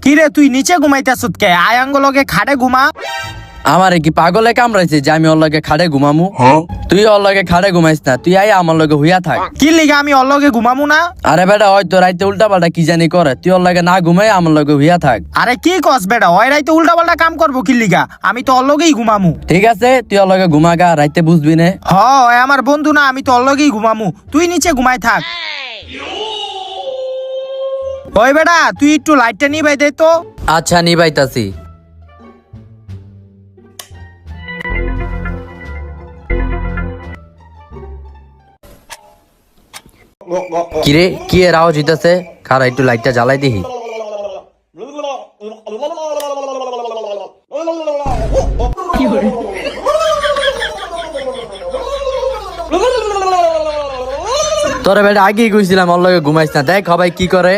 কিরে তুই নিচে ঘুমাইতেছত কে? আয়াঙ্গ লগে খাটে ঘুমা। আমারে কি পাগলে কামড়াইছে যে আমি ওর লগে খাড়ে ঘুমামু? তুই ওর লগে খাড়ে ঘুমাইস না, তুই আই আমার লগে হুইয়া থাক। কি লিগা আমি ওর লগে ঘুমামু না? আরে বেটা হয়তো রাইতে উল্টা পাল্টা কি জানি করে, তুই ওর লগে না ঘুমাই আমার লগে হুইয়া থাক। আরে কি কস বেটা, ওই রাইতে উল্টা পাল্টা কাম করবো কি লিগা? আমি তো ওর লগেই ঘুমামু। ঠিক আছে তুই ওর লগে ঘুমাগা, রাইতে বুঝবি নে। ওই আমার বন্ধু না, আমি তো ওর লগেই ঘুমামু। তুই নিচে ঘুমাই থাক। ওই বেটা তুই একটু লাইটটা নিবাই দে তো। আচ্ছা নিবাইতাছি। কিরে কি এর আওয়াজ হইতাছে? খারা একটু লাইটটা জ্বালাই দিহি। তোরে বেটা আগেই কইছিলাম ওর লগে ঘুমাইস না, দেখ সবাই কি করে।